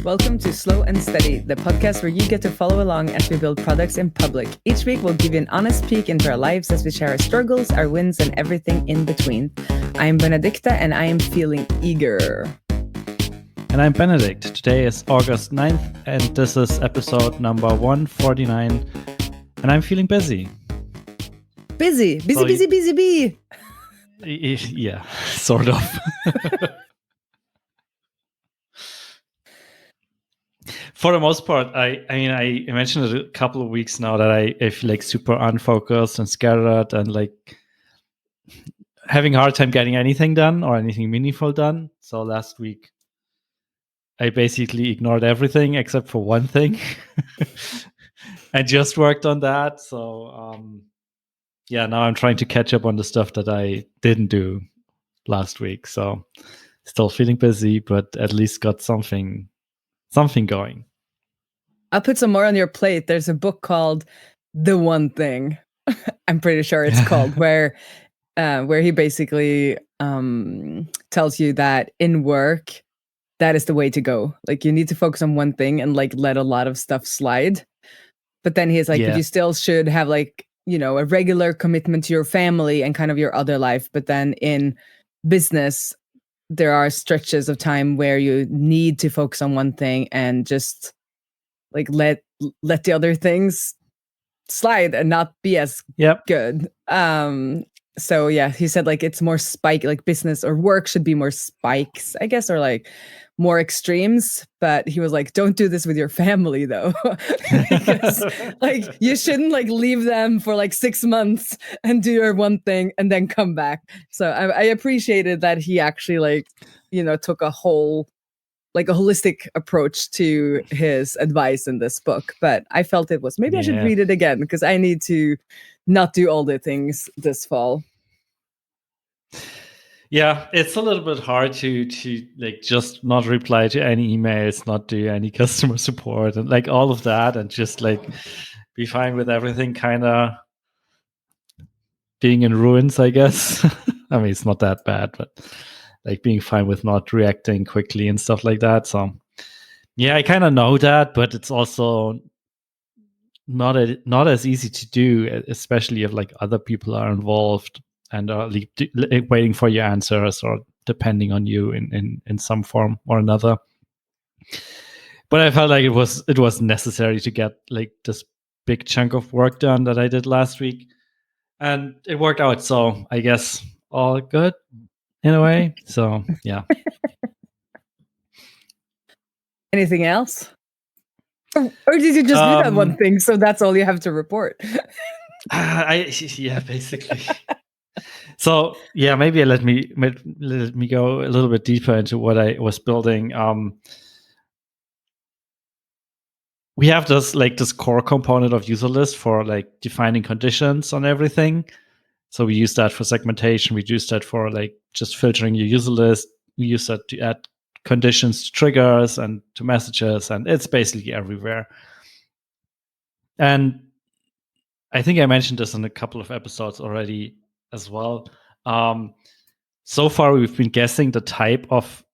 Welcome to Slow and Steady, the podcast where you get to follow along as we build products in public. Each week, we'll give you an honest peek into our lives as we share our struggles, our wins, and everything in between. I am Benedicte, and I am feeling eager. And I'm Benedikt. Today is August 9th, and this is episode number 149, and I'm feeling busy. Busy. Yeah, sort of. For the most part, I mentioned it a couple of weeks now that I feel like super unfocused and scattered and like having a hard time getting anything done or anything meaningful done. So last week, I basically ignored everything except for one thing. I just worked on that. So now I'm trying to catch up on the stuff that I didn't do last week. So still feeling busy, but at least got something going. I'll put some more on your plate. There's a book called The One Thing. I'm pretty sure it's called, where he basically tells you that in work, that is the way to go. Like, you need to focus on one thing and like let a lot of stuff slide. But then he's like, but you still should have like, you know, a regular commitment to your family and kind of your other life. But then in business, there are stretches of time where you need to focus on one thing and just like let the other things slide and not be as good. So yeah, he said like it's more like business or work should be more spikes, I guess, or like more extremes. But he was like, don't do this with your family though. Because like you shouldn't like leave them for like 6 months and do your one thing and then come back. So I appreciated that he actually like, you know, took a holistic approach to his advice in this book. But I felt it was maybe I should read it again because I need to not do all the things this fall. Yeah, it's a little bit hard to like just not reply to any emails, not do any customer support and like all of that, and just like be fine with everything kind of being in ruins, I guess. I mean, it's not that bad, but like being fine with not reacting quickly and stuff like that. So yeah, I kind of know that, but it's also not as easy to do, especially if like other people are involved and are waiting for your answers or depending on you in some form or another. But I felt like it was necessary to get like this big chunk of work done that I did last week, and it worked out. So I guess all good in a way. So yeah. Anything else? Or did you just do that one thing? So that's all you have to report. Basically. So yeah, maybe let me go a little bit deeper into what I was building. We have this core component of user list for like defining conditions on everything. So we use that for segmentation. We use that for like just filtering your user list. We use that to add conditions to triggers and to messages, and it's basically everywhere. And I think I mentioned this in a couple of episodes already as well. So far, we've been guessing the type of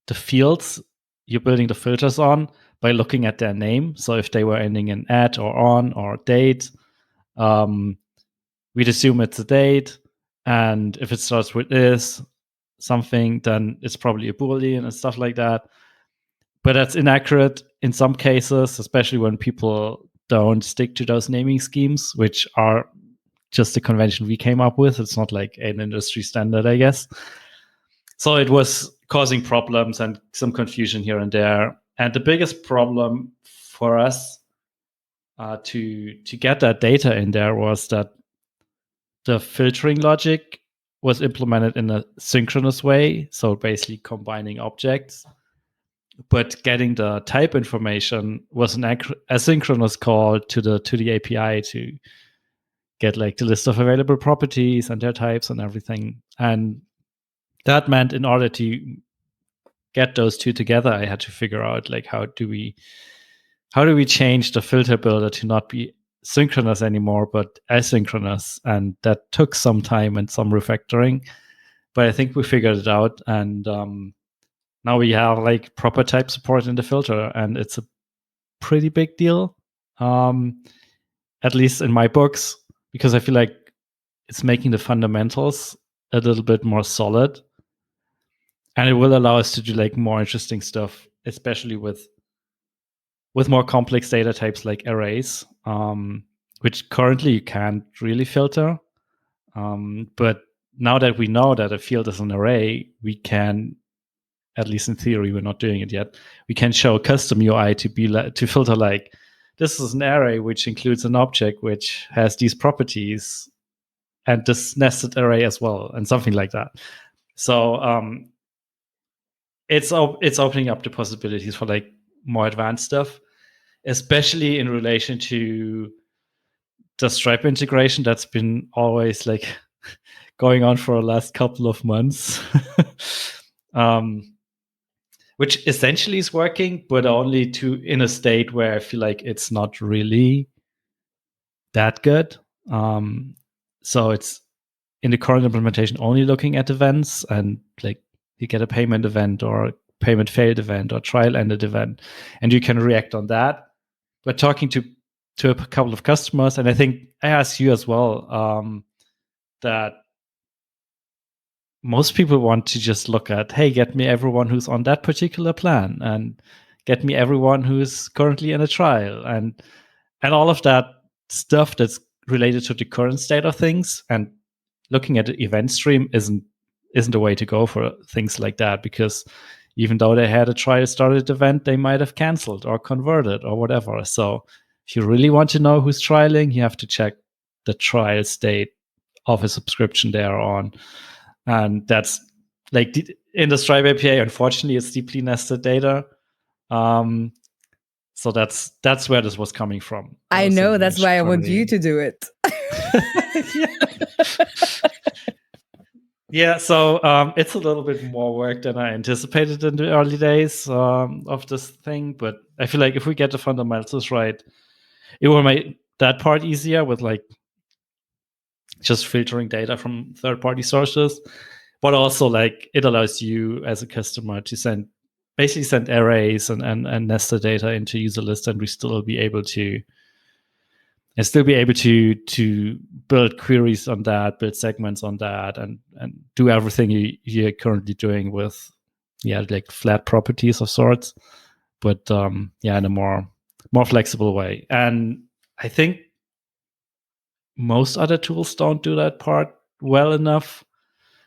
the fields you're building the filters on by looking at their name. So if they were ending in at or on or date, we'd assume it's a date. And if it starts with is something, then it's probably a Boolean and stuff like that. But that's inaccurate in some cases, especially when people don't stick to those naming schemes, which are just a convention we came up with. It's not like an industry standard, I guess. So it was causing problems and some confusion here and there. And the biggest problem for us to get that data in there was that the filtering logic was implemented in a synchronous way. So basically combining objects. But getting the type information was an asynchronous call to the API to get like the list of available properties and their types and everything. And that meant in order to get those two together, I had to figure out like how do we change the filter builder to not be synchronous anymore, but asynchronous. And that took some time and some refactoring. But I think we figured it out. And now we have like proper type support in the filter, and it's a pretty big deal, at least in my books, because I feel like it's making the fundamentals a little bit more solid, and it will allow us to do like more interesting stuff, especially with more complex data types like arrays, which currently you can't really filter. But now that we know that a field is an array, we can, at least in theory, we're not doing it yet, we can show a custom UI to filter like, this is an array which includes an object which has these properties and this nested array as well, and something like that. So it's opening up the possibilities for like more advanced stuff, especially in relation to the Stripe integration that's been always like going on for the last couple of months. Which essentially is working, but only in a state where I feel like it's not really that good. So it's in the current implementation only looking at events, and like you get a payment event or payment failed event or trial ended event, and you can react on that. But talking to a couple of customers, and I think I asked you as well, that most people want to just look at, hey, get me everyone who's on that particular plan, and get me everyone who's currently in a trial, and all of that stuff that's related to the current state of things. And looking at the event stream isn't a way to go for things like that, because even though they had a trial started event, they might have canceled or converted or whatever. So if you really want to know who's trialing, you have to check the trial state of a subscription they are on. And that's like in the Stripe API, unfortunately, it's deeply nested data. So that's where this was coming from. I know, that's why I want you to do it. Yeah, so it's a little bit more work than I anticipated in the early days of this thing, but I feel like if we get the fundamentals right, it will make that part easier with like just filtering data from third-party sources, but also like it allows you as a customer to basically send arrays and nested data into user list, and we still be able to build queries on that, build segments on that, and do everything you're currently doing with like flat properties of sorts, but in a more flexible way. And I think most other tools don't do that part well enough.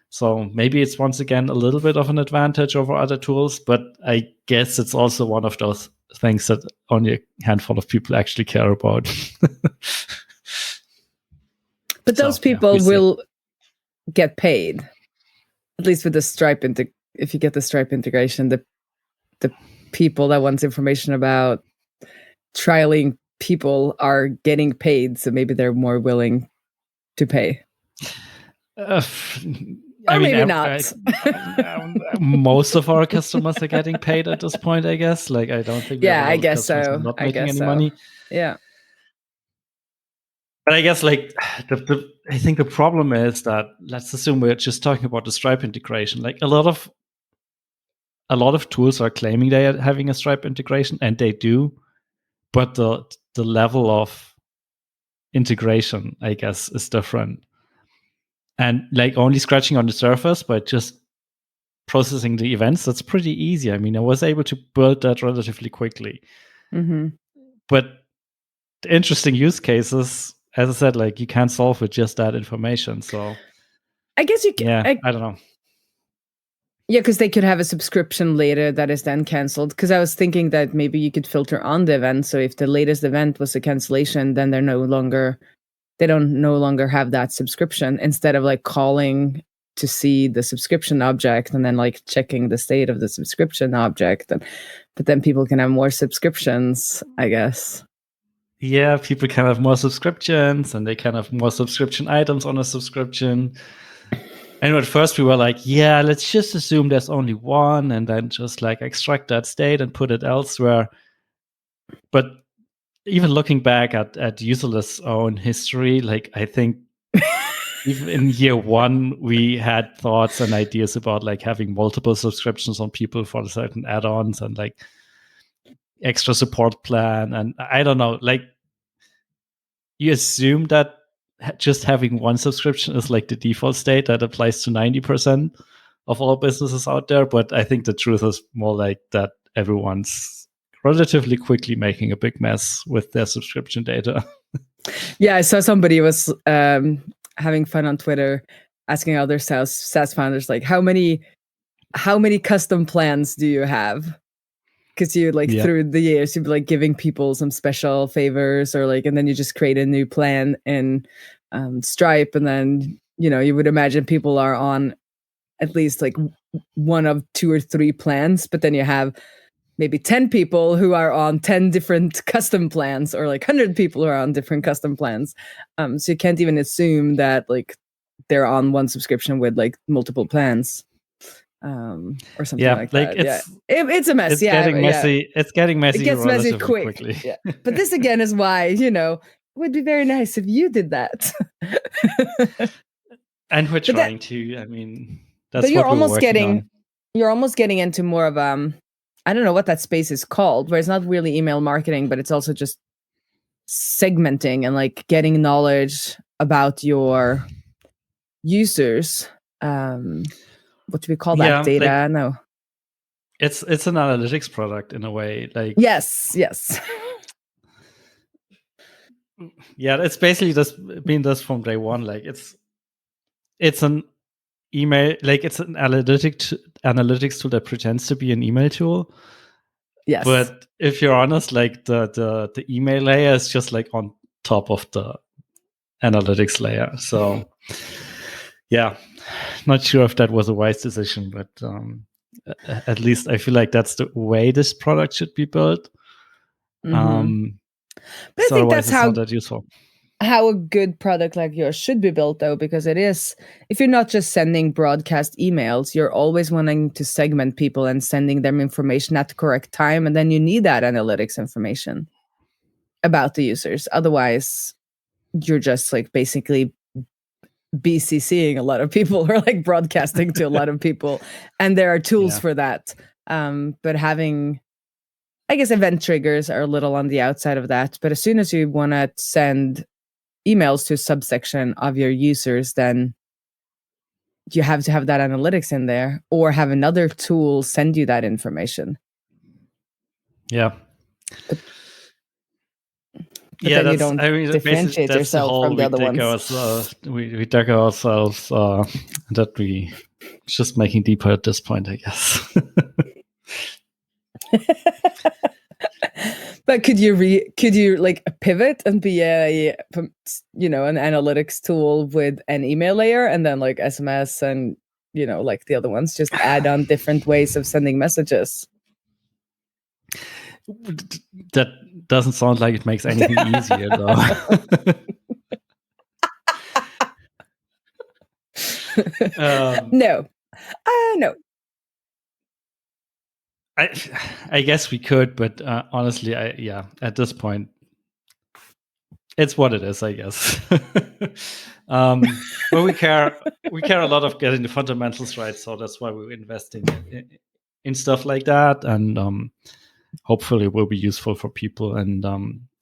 So maybe it's once again a little bit of an advantage over other tools, but I guess it's also one of those things that only a handful of people actually care about. But those people will get paid, at least with the Stripe. If you get the Stripe integration, the people that wants information about trialing people are getting paid, so maybe they're more willing to pay. I mean, maybe not. Most of our customers are getting paid at this point, I guess. Like, I don't think. Yeah, I guess so. Not making any money. Yeah. But I guess, like, I think the problem is that, let's assume we're just talking about the Stripe integration. Like, a lot of tools are claiming they are having a Stripe integration, and they do, but the level of integration, I guess, is different. And like only scratching on the surface, but just processing the events, that's pretty easy. I mean, I was able to build that relatively quickly. Mm-hmm. But the interesting use cases, as I said, like you can't solve with just that information. So I guess you can. Yeah, I don't know. Yeah, because they could have a subscription later that is then canceled. Because I was thinking that maybe you could filter on the event. So if the latest event was a cancellation, then they don't no longer have that subscription, instead of like calling to see the subscription object and then like checking the state of the subscription object. But then people can have more subscriptions, I guess. Yeah, people can have more subscriptions, and they can have more subscription items on a subscription. And at first we were like, yeah, let's just assume there's only one, and then just like extract that state and put it elsewhere. But even looking back at Userless' own history, like I think even in year one, we had thoughts and ideas about like having multiple subscriptions on people for certain add-ons and like extra support plan. And I don't know, like you assume that just having one subscription is like the default state that applies to 90% of all businesses out there. But I think the truth is more like that everyone's relatively quickly making a big mess with their subscription data. Yeah, I saw somebody was having fun on Twitter asking other SaaS founders like how many custom plans do you have? Because you like through the years you'd be like giving people some special favors or like, and then you just create a new plan in Stripe, and then you would imagine people are on at least like one of 2 or 3 plans, but then you have maybe 10 people who are on 10 different custom plans, or like 100 people who are on different custom plans. So you can't even assume that like they're on one subscription with like multiple plans. Or something like that. It's a mess. It's getting messy. It's getting messy. It gets messy quickly. Yeah. But this again is why, it would be very nice if you did that. And we're trying to. I mean, that's but what we're working on. You're almost getting into more of I don't know what that space is called, where it's not really email marketing, but it's also just segmenting and like getting knowledge about your users. What do we call that? Data? Like, no. It's an analytics product in a way. Like yes. Yeah, it's basically just been this from day one. Like it's an email, like it's an analytics tool that pretends to be an email tool. Yes. But if you're honest, like the email layer is just like on top of the analytics layer. So yeah, not sure if that was a wise decision, but at least I feel like that's the way this product should be built. Mm-hmm. But I think that's how not that useful. How a good product like yours should be built, though, because it is, if you're not just sending broadcast emails, you're always wanting to segment people and sending them information at the correct time. And then you need that analytics information about the users. Otherwise, you're just like basically BCCing a lot of people, or like broadcasting to a lot of people. And there are tools for that. But having, I guess, event triggers are a little on the outside of that. But as soon as you want to send emails to a subsection of your users, then you have to have that analytics in there, or have another tool send you that information. Yeah. But then you don't differentiate yourself from the other ones. We dug ourselves that we just making deeper at this point, I guess. But could you like pivot and be an analytics tool with an email layer, and then like SMS and like the other ones, just add on different ways of sending messages? That doesn't sound like it makes anything easier, though. No. I guess we could, but honestly, at this point, it's what it is, I guess. But we care a lot of getting the fundamentals right, so that's why we're investing in stuff like that, and hopefully it will be useful for people, and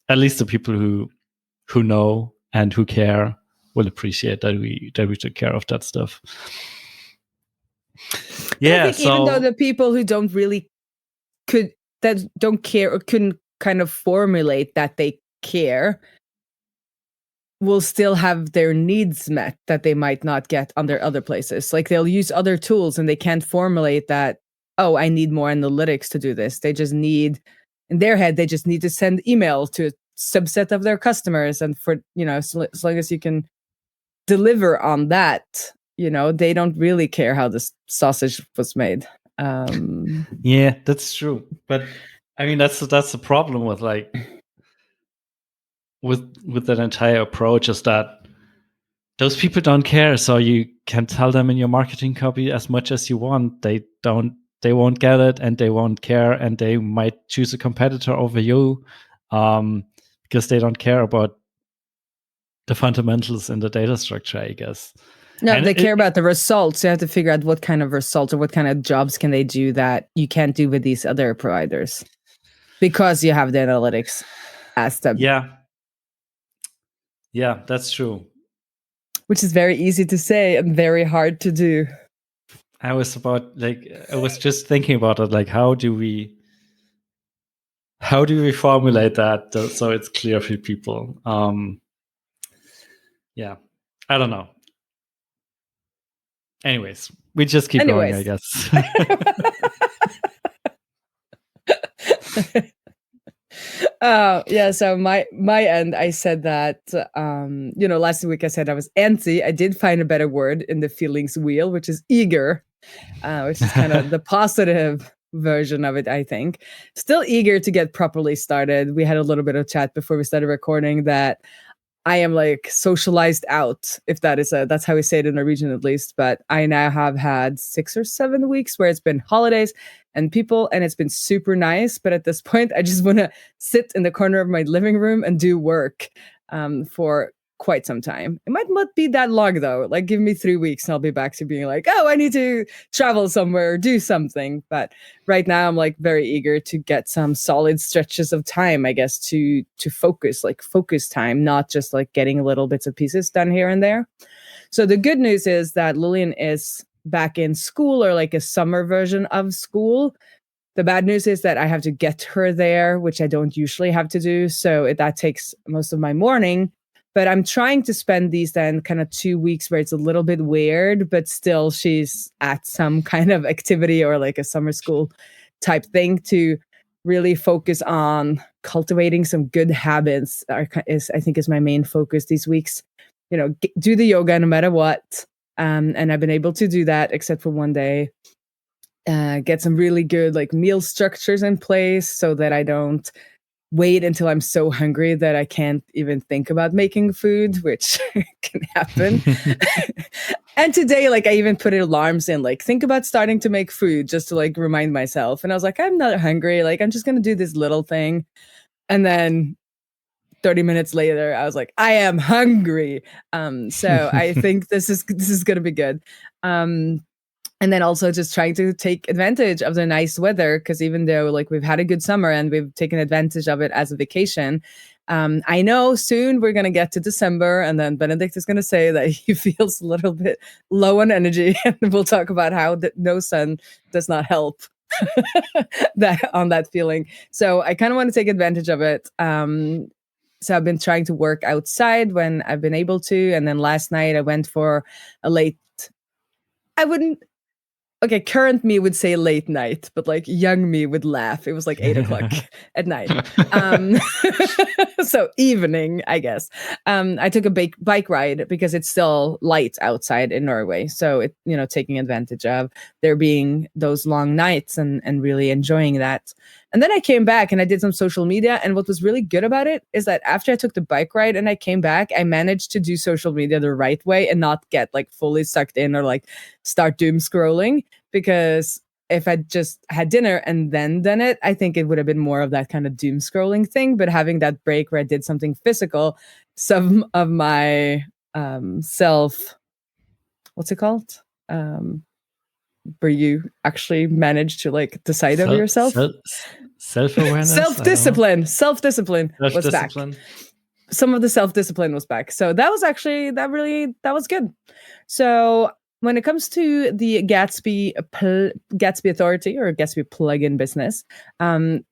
at least the people who know and who care will appreciate that we took care of that stuff. Yeah, I think even though the people who don't really don't care, or couldn't kind of formulate that they care, will still have their needs met that they might not get on their other places. Like they'll use other tools and they can't formulate that, oh, I need more analytics to do this. They just need, in their head, they just need to send email to a subset of their customers. And for, as long as you can deliver on that, they don't really care how this sausage was made. Yeah, that's true. But I mean, that's the problem with like with that entire approach, is that those people don't care. So you can tell them in your marketing copy as much as you want. They won't get it, and they won't care, and they might choose a competitor over you because they don't care about the fundamentals in the data structure, I guess. No, And they care about the results. You have to figure out what kind of results or what kind of jobs can they do that you can't do with these other providers, because you have the analytics as the yeah, that's true. Which is very easy to say and very hard to do. I was just thinking about it, like how do we formulate that so it's clear for people? Yeah, I don't know. Anyways, we just keep going, I guess. Yeah, so my end, I said that last week I said I was antsy. I did find a better word in the feelings wheel, which is eager, which is kind of the positive version of it, I think. Still eager to get properly started. We had a little bit of chat before we started recording that I am like socialized out, if that's how we say it in Norwegian at least. But I now have had 6 or 7 weeks where it's been holidays and people, and it's been super nice. But at this point, I just want to sit in the corner of my living room and do work for quite some time. It might not be that long though. Like give me 3 weeks and I'll be back to being like, oh, I need to travel somewhere or do something. But right now I'm like very eager to get some solid stretches of time, I guess, to focus, like focus time, not just like getting little bits of pieces done here and there. So the good news is that Lillian is back in school, or like a summer version of school. The bad news is that I have to get her there, which I don't usually have to do. So that takes most of my morning. But I'm trying to spend these then kind of 2 weeks where it's a little bit weird, but still she's at some kind of activity or like a summer school type thing, to really focus on cultivating some good habits. I think is my main focus these weeks. Do the yoga no matter what. And I've been able to do that except for one day. Get some really good like meal structures in place so that I don't wait until I'm so hungry that I can't even think about making food, which can happen. And today, like I even put alarms in, like think about starting to make food just to like remind myself. And I was like, I'm not hungry. Like I'm just going to do this little thing. And then 30 minutes later, I was like, I am hungry. So I think this is going to be good. And then also just trying to take advantage of the nice weather, because even though like we've had a good summer and we've taken advantage of it as a vacation, I know soon we're going to get to December, and then Benedict is going to say that he feels a little bit low on energy, and we'll talk about how no sun does not help that feeling. So I kind of want to take advantage of it. So I've been trying to work outside when I've been able to, and then last night I went for a late. Current me would say late night, but like young me would laugh. It was like 8 o'clock at night. So evening, I guess. I took a bike ride because it's still light outside in Norway. So taking advantage of there being those long nights and really enjoying that. And then I came back and I did some social media. And what was really good about it is that after I took the bike ride and I came back, I managed to do social media the right way and not get like fully sucked in or like start doom scrolling. Because if I just had dinner and then done it, I think it would have been more of that kind of doom scrolling thing. But having that break where I did something physical, some of my what's it called? Where you actually manage to like decide over yourself. Self-awareness. Self-discipline was back. Some of the self-discipline was back. So that was actually, that was good. So when it comes to the Gatsby Authority or Gatsby plugin business,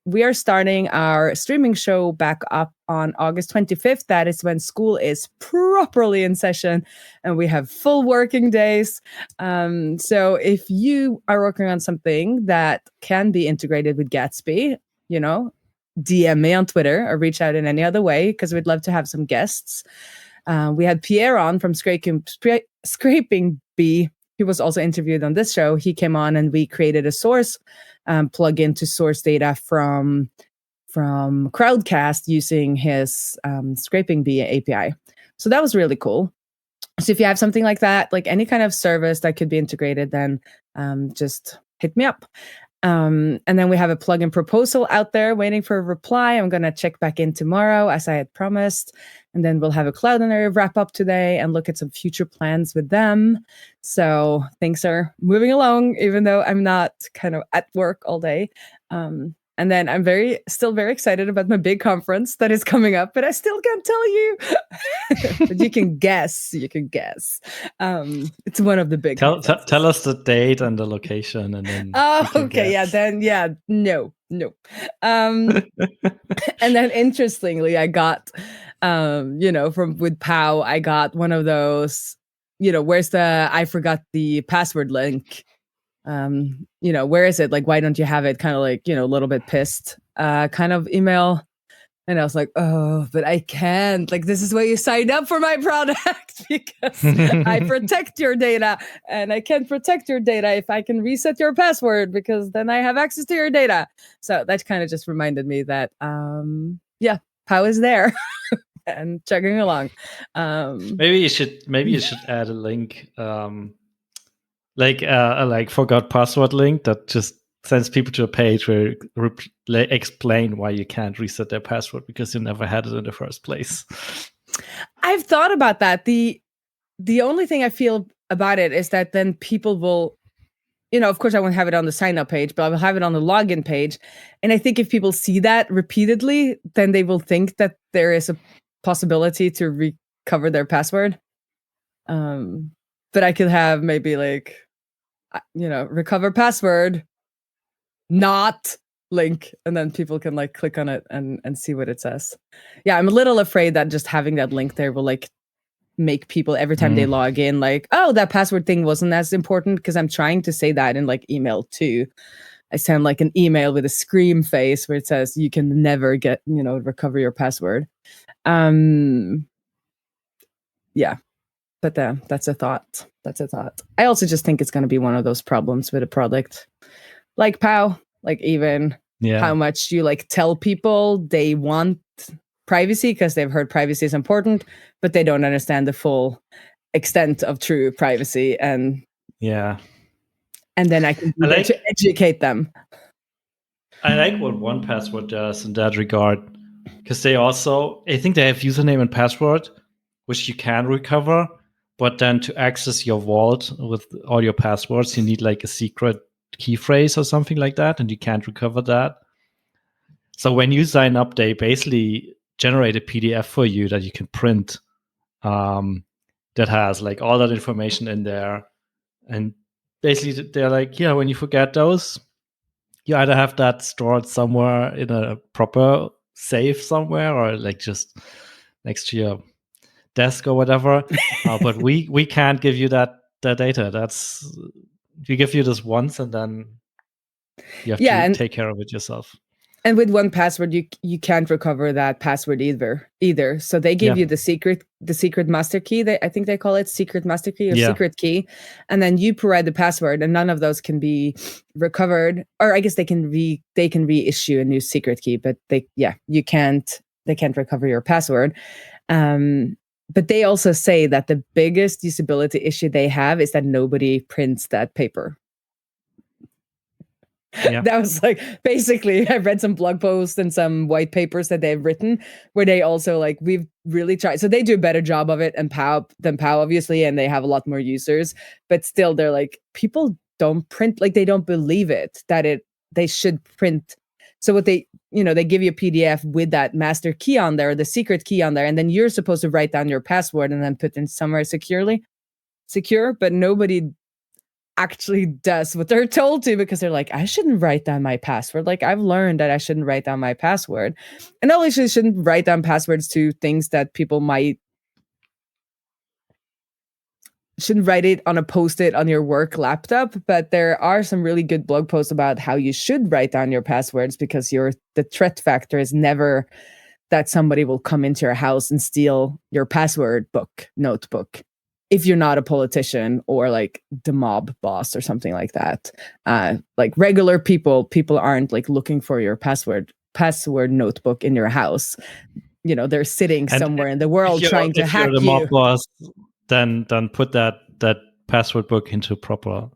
we are starting our streaming show back up on August 25th. That is when school is properly in session and we have full working days. So if you are working on something that can be integrated with Gatsby, DM me on Twitter or reach out in any other way, because we'd love to have some guests. We had Pierre on from Scraping Bee, who was also interviewed on this show. He came on and we created a source plugin to source data from Crowdcast using his Scraping Bee API. So that was really cool. So if you have something like that, like any kind of service that could be integrated, then just hit me up. And then we have a plugin proposal out there waiting for a reply. I'm going to check back in tomorrow as I had promised. And then we'll have a Cloudinary wrap up today and look at some future plans with them. So things are moving along, even though I'm not kind of at work all day. And then I'm still very excited about my big conference that is coming up, but I still can't tell you. But you can guess. You can guess. It's one of the big. Tell us the date and the location, and then. Oh, okay. Guess. No. And then interestingly, I got, with POW, I got one of those. Where's the I forgot the password link. Where is it? Like, why don't you have it? Kind of like, a little bit pissed kind of email. And I was like, oh, but I can't. Like, this is why you signed up for my product, because I protect your data. And I can't protect your data if I can reset your password, because then I have access to your data. So that kind of just reminded me that, POW is there and chugging along. Maybe you should add a link. Like a forgot password link that just sends people to a page where explain why you can't reset their password because you never had it in the first place. I've thought about that. The only thing I feel about it is that then people will, of course I won't have it on the sign up page, but I will have it on the login page. And I think if people see that repeatedly, then they will think that there is a possibility to recover their password. But I could have maybe like, recover password, not link, and then people can like click on it and see what it says. Yeah, I'm a little afraid that just having that link there will like make people every time they log in like, oh, that password thing wasn't as important, because I'm trying to say that in like email too. I send like an email with a scream face where it says you can never get, recover your password. Yeah. But that's a thought. I also just think it's going to be one of those problems with a product like POW, like even how much you like tell people they want privacy because they've heard privacy is important, but they don't understand the full extent of true privacy. And then I can to educate them. I like what 1Password does in that regard, because they also, I think they have username and password, which you can recover. But then to access your vault with all your passwords, you need like a secret key phrase or something like that, and you can't recover that. So when you sign up, they basically generate a PDF for you that you can print that has like all that information in there. And basically they're like, when you forget those, you either have that stored somewhere in a proper safe somewhere, or like just next to your desk or whatever. But we can't give you that data. That's, we give you this once, and then you have to take care of it yourself. And with 1Password, you can't recover that password either. So they give you the secret master key. I think they call it secret master key or secret key, and then you provide the password, and none of those can be recovered. Or I guess they can reissue a new secret key, but they can't recover your password. But they also say that the biggest usability issue they have is that nobody prints that paper. Yeah. That was like, basically, I read some blog posts and some white papers that they've written where they also like, we've really tried. So they do a better job of it than POW, obviously, and they have a lot more users. But still, they're like, people don't print, like they don't believe it, that they should print. So what they give you a PDF with that master key on there, the secret key on there, and then you're supposed to write down your password and then put it in somewhere secure, but nobody actually does what they're told to, because they're like, I shouldn't write down my password. Like, I've learned that I shouldn't write down my password. And obviously you shouldn't write down passwords to things that people shouldn't write it on a post-it on your work laptop. But there are some really good blog posts about how you should write down your passwords, because the threat factor is never that somebody will come into your house and steal your password notebook. If you're not a politician or like the mob boss or something like that. Like regular people aren't like looking for your password notebook in your house. They're sitting somewhere in the world trying to hack you. If you're the mob boss, then put that password book into proper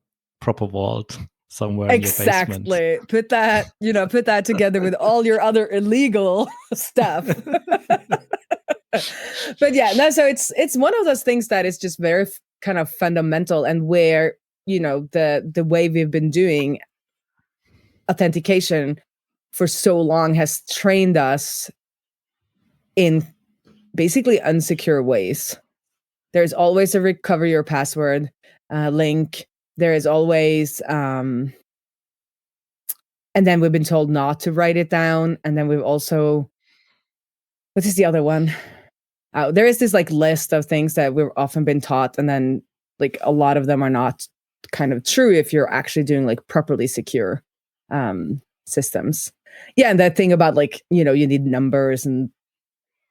vault somewhere in your basement. Exactly. Put that together with all your other illegal stuff. But yeah, no, so it's one of those things that is just very kind of fundamental, and where, the way we've been doing authentication for so long has trained us in basically unsecure ways. There's always a recover your password link. There is always, and then we've been told not to write it down. And then we've also, what is the other one? There is this like list of things that we've often been taught, and then like a lot of them are not kind of true if you're actually doing like properly secure systems. Yeah, and that thing about like, you need numbers and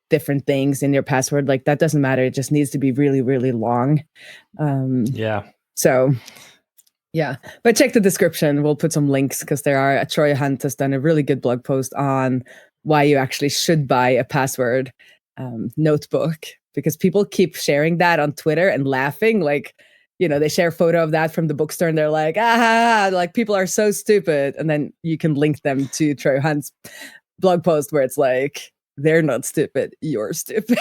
different things in your password, like that doesn't matter. It just needs to be really, really long. Yeah. So yeah, but check the description. We'll put some links, because Troy Hunt has done a really good blog post on why you actually should buy a password notebook, because people keep sharing that on Twitter and laughing. Like, they share a photo of that from the bookstore and they're like, like people are so stupid. And then you can link them to Troy Hunt's blog post where it's like, they're not stupid, you're stupid.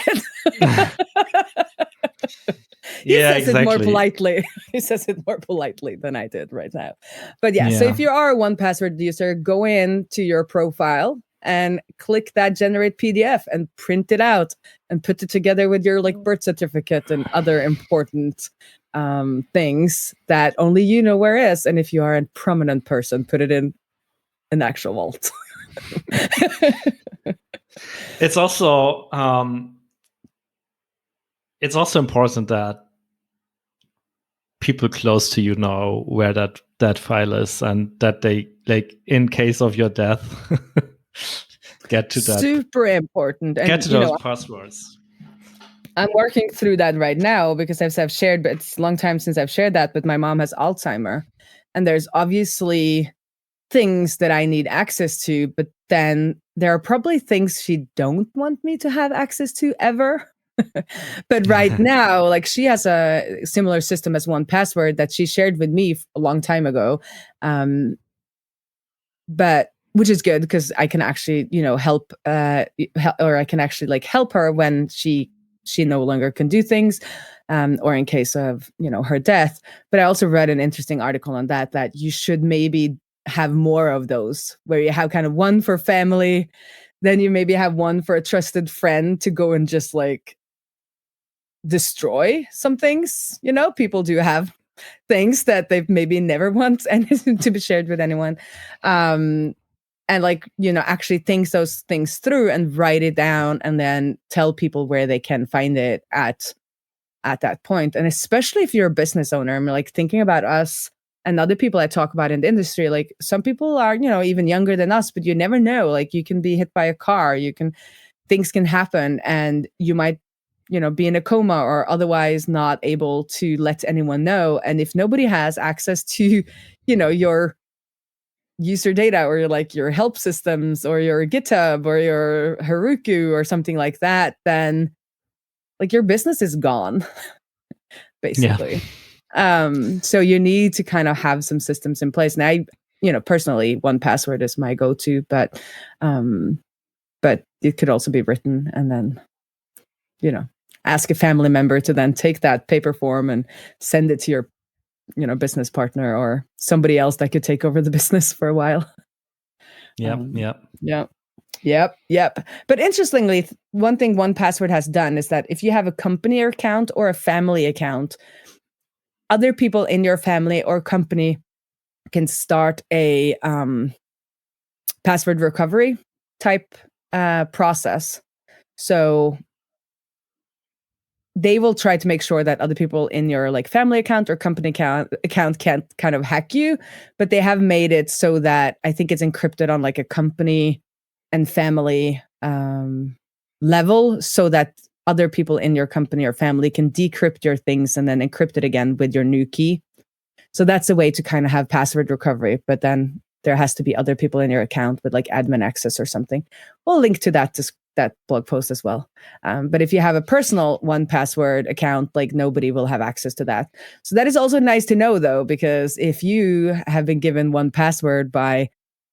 He says exactly. it more politely. He says it more politely than I did right now. But yeah, so if you are a 1Password user, go into your profile and click that generate PDF and print it out and put it together with your like birth certificate and other important things that only you know where is. And if you are a prominent person, put it in an actual vault. It's also important that people close to you know where that file is, and that they, like, in case of your death, get to that. Super important. And get to those passwords. I'm working through that right now, because I've shared, but it's a long time since I've shared that, but my mom has Alzheimer, and there's obviously things that I need access to, but then there are probably things she don't want me to have access to ever. But right now, like, she has a similar system as 1Password that she shared with me a long time ago. But which is good, because I can actually, help, or I can actually like help her when she no longer can do things, or in case of, her death. But I also read an interesting article on that you should maybe have more of those, where you have kind of one for family, then you maybe have one for a trusted friend to go and just like destroy some things. People do have things that they've maybe never want anything to be shared with anyone. And like, actually think those things through and write it down, and then tell people where they can find it at that point. And especially if you're a business owner, I'm like thinking about us and other people I talk about in the industry. Like, some people are, even younger than us, but you never know. Like, you can be hit by a car, things can happen, and you might, be in a coma or otherwise not able to let anyone know. And if nobody has access to, your user data, or your help systems, or your GitHub, or your Heroku, or something like that, then like your business is gone, basically. Yeah. So you need to kind of have some systems in place. And I, personally, 1Password is my go-to, but it could also be written, and then, ask a family member to then take that paper form and send it to your, business partner, or somebody else that could take over the business for a while. Yep. But interestingly, one thing 1Password has done is that if you have a company account or a family account, other people in your family or company can start a password recovery type process. So they will try to make sure that other people in your like family account or company account can't kind of hack you, but they have made it so that I think it's encrypted on like a company and family level, so that other people in your company or family can decrypt your things and then encrypt it again with your new key. So that's a way to kind of have password recovery, but then there has to be other people in your account with like admin access or something. We'll link to that that blog post as well. But if you have a personal 1Password account, like nobody will have access to that. So that is also nice to know, though, because if you have been given 1Password by,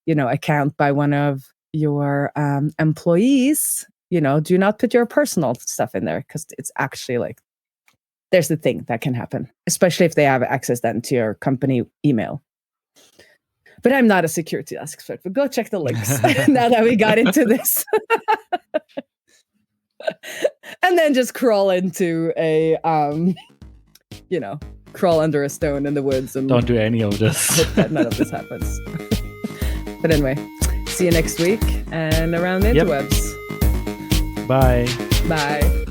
account by one of your employees, do not put your personal stuff in there, because it's actually like, there's the thing that can happen, especially if they have access then to your company email. But I'm not a security expert, but go check the links now that we got into this. And then just crawl into crawl under a stone in the woods. And don't do any of this. Hope that none of this happens. But anyway, see you next week and around the interwebs. Bye. Bye.